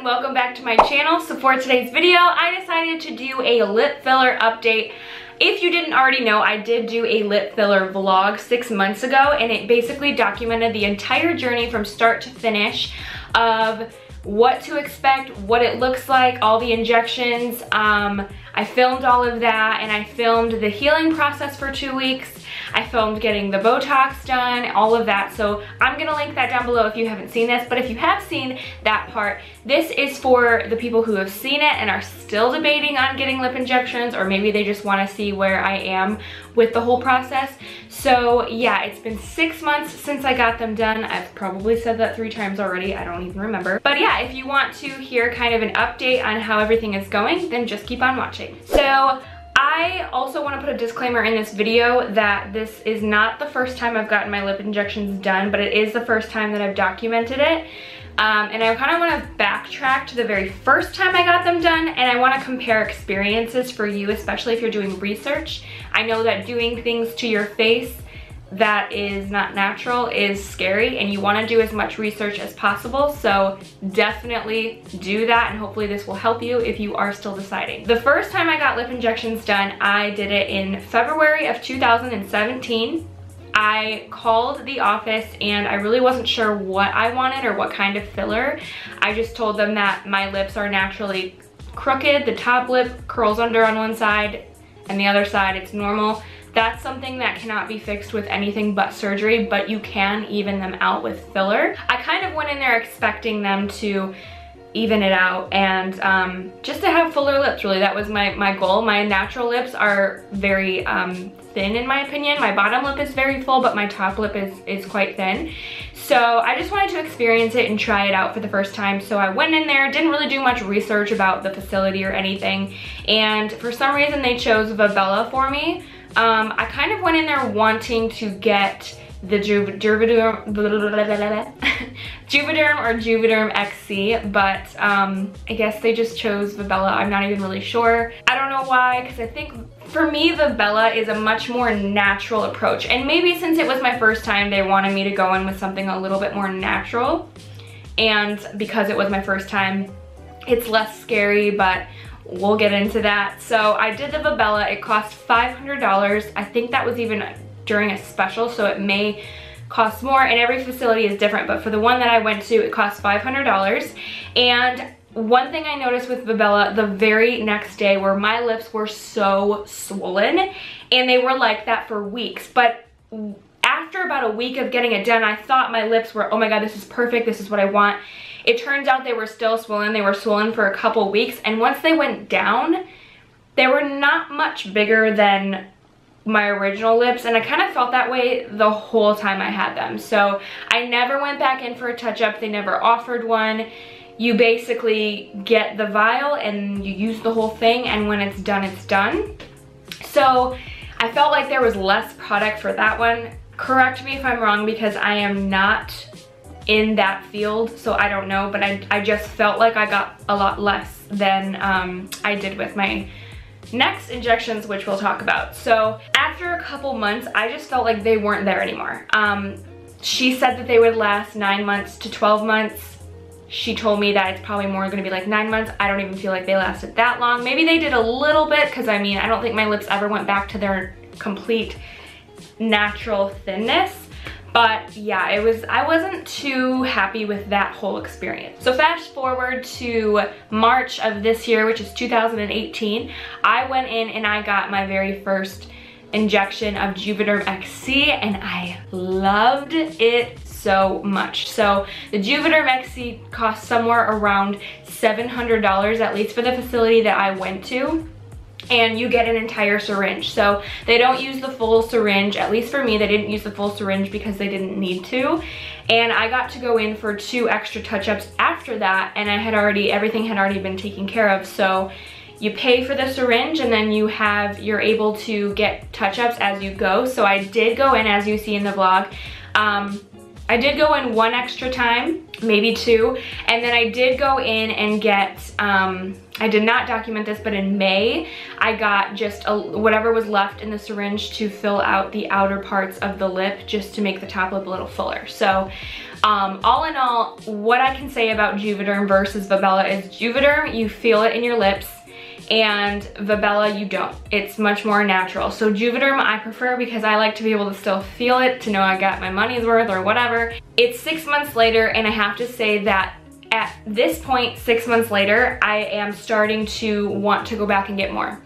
welcome back to my channel. So for today's video, I decided to do a lip filler update. If you didn't already know, I did do a lip filler vlog 6 months ago, and it basically documented the entire journey from start to finish of what to expect, what it looks like, all the injections. I filmed all of that, and I filmed the healing process for 2 weeks. I filmed getting the Botox done, all of that. So I'm gonna link that down below if you haven't seen this. But if you have seen that part, this is for the people who have seen it and are still debating on getting lip injections, or maybe they just wanna see where I am with the whole process. So yeah, it's been 6 months since I got them done. I've probably said that 3 times already, I don't even remember. But yeah, if you want to hear kind of an update on how everything is going, then just keep on watching. So I also want to put a disclaimer in this video that this is not the first time I've gotten my lip injections done, but it is the first time that I've documented it. And I kind of want to backtrack to the very first time I got them done, and I want to compare experiences for you, especially if you're doing research. I know that doing things to your face that is not natural is scary, and you want to do as much research as possible, so definitely do that, and hopefully this will help you if you are still deciding. The first time I got lip injections done, I did it in February of 2017. I called the office and I really wasn't sure what I wanted or what kind of filler. I just told them that my lips are naturally crooked, the top lip curls under on one side and the other side it's normal. That's something that cannot be fixed with anything but surgery, but you can even them out with filler. I kind of went in there expecting them to even it out and just to have fuller lips, really. That was my goal. My natural lips are very thin in my opinion. My bottom lip is very full, but my top lip is quite thin. So I just wanted to experience it and try it out for the first time. So I went in there, didn't really do much research about the facility or anything, and for some reason they chose Vabella for me. I kind of went in there wanting to get the Juvederm or Juvederm XC, but I guess they just chose Vabella. I'm not even really sure. I don't know why, because I think for me Vabella is a much more natural approach, and maybe since it was my first time they wanted me to go in with something a little bit more natural, and because it was my first time it's less scary, but we'll get into that. So I did the Vabella. It cost $500. I think that was even during a special, so it may cost more, and every facility is different, but for the one that I went to, it cost $500. And one thing I noticed with Vabella the very next day were my lips were so swollen, and they were like that for weeks. But after about a week of getting it done, I thought my lips were, oh my god, this is perfect, this is what I want. It turns out they were still swollen. They were swollen for a couple weeks, and once they went down, they were not much bigger than my original lips, and I kind of felt that way the whole time I had them. So I never went back in for a touch-up. They never offered one. You basically get the vial and you use the whole thing, and when it's done, it's done. So I felt like there was less product for that one. Correct me if I'm wrong, because I am not in that field, so I don't know, but I just felt like I got a lot less than I did with my next injections, which we'll talk about. So after a couple months, I just felt like they weren't there anymore. She said that they would last 9 months to 12 months. She told me that it's probably more gonna be like 9 months. I don't even feel like they lasted that long. Maybe they did a little bit, because I mean, I don't think my lips ever went back to their complete natural thinness. But yeah, I wasn't too happy with that whole experience. So fast forward to March of this year, which is 2018, I went in and I got my very first injection of Juvederm XC, and I loved it so much. So the Juvederm XC cost somewhere around $700, at least for the facility that I went to. And you get an entire syringe. So they don't use the full syringe, at least for me, they didn't use the full syringe because they didn't need to. And I got to go in for 2 extra touch-ups after that, and everything had already been taken care of. So you pay for the syringe, and then you're able to get touch-ups as you go. So I did go in, as you see in the vlog. I did go in 1 extra time, maybe 2. And then I did go in and get, I did not document this, but in May, I got just whatever was left in the syringe to fill out the outer parts of the lip, just to make the top lip a little fuller. So all in all, what I can say about Juvederm versus Vibella is Juvederm, you feel it in your lips, and Vibella, you don't. It's much more natural. So Juvederm I prefer because I like to be able to still feel it, to know I got my money's worth or whatever. It's 6 months later, and I have to say that at this point, 6 months later, I am starting to want to go back and get more.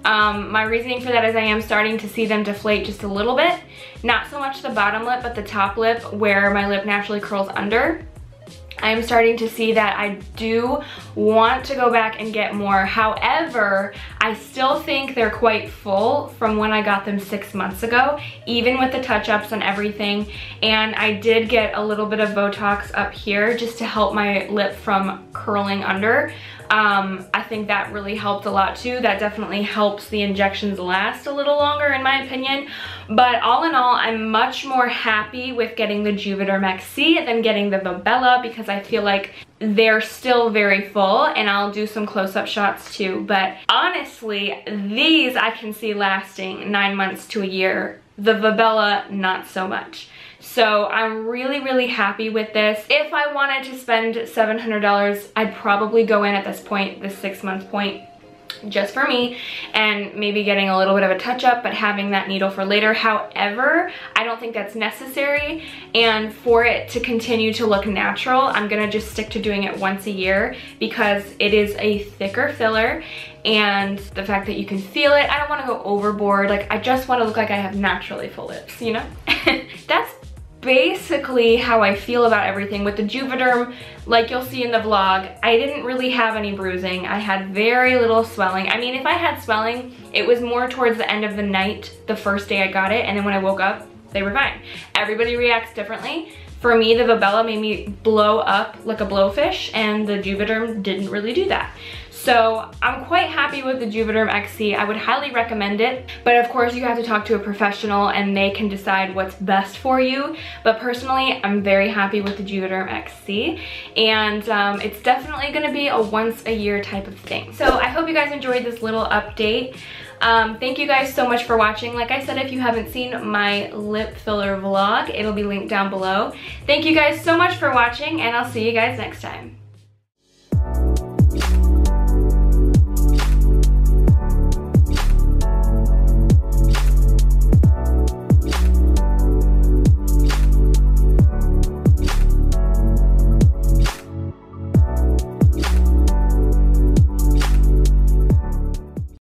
My reasoning for that is I am starting to see them deflate just a little bit. Not so much the bottom lip, but the top lip where my lip naturally curls under. I am starting to see that I do want to go back and get more. However, I still think they're quite full from when I got them 6 months ago, even with the touch-ups and everything. And I did get a little bit of Botox up here just to help my lip from curling under. I think that really helped a lot too. That definitely helps the injections last a little longer in my opinion. But all in all, I'm much more happy with getting the Juvederm XC than getting the Vibella because I feel like they're still very full, and I'll do some close-up shots too. But honestly, these I can see lasting 9 months to a year. The Vibella, not so much. So I'm really, really happy with this. If I wanted to spend $700, I'd probably go in at this point, this 6 month point, just for me, and maybe getting a little bit of a touch-up, but having that needle for later. However, I don't think that's necessary, and for it to continue to look natural, I'm gonna just stick to doing it once a year because it is a thicker filler, and the fact that you can feel it, I don't wanna go overboard. Like, I just wanna look like I have naturally full lips, you know? That's basically how I feel about everything. With the Juvederm, like you'll see in the vlog, I didn't really have any bruising. I had very little swelling. I mean, if I had swelling, it was more towards the end of the night, the first day I got it, and then when I woke up, they were fine. Everybody reacts differently. For me, the Vibella made me blow up like a blowfish, and the Juvederm didn't really do that. So I'm quite happy with the Juvederm XC. I would highly recommend it, but of course you have to talk to a professional and they can decide what's best for you. But personally, I'm very happy with the Juvederm XC, and it's definitely gonna be a once a year type of thing. So I hope you guys enjoyed this little update. Thank you guys so much for watching. Like I said, if you haven't seen my lip filler vlog, it'll be linked down below. Thank you guys so much for watching, and I'll see you guys next time.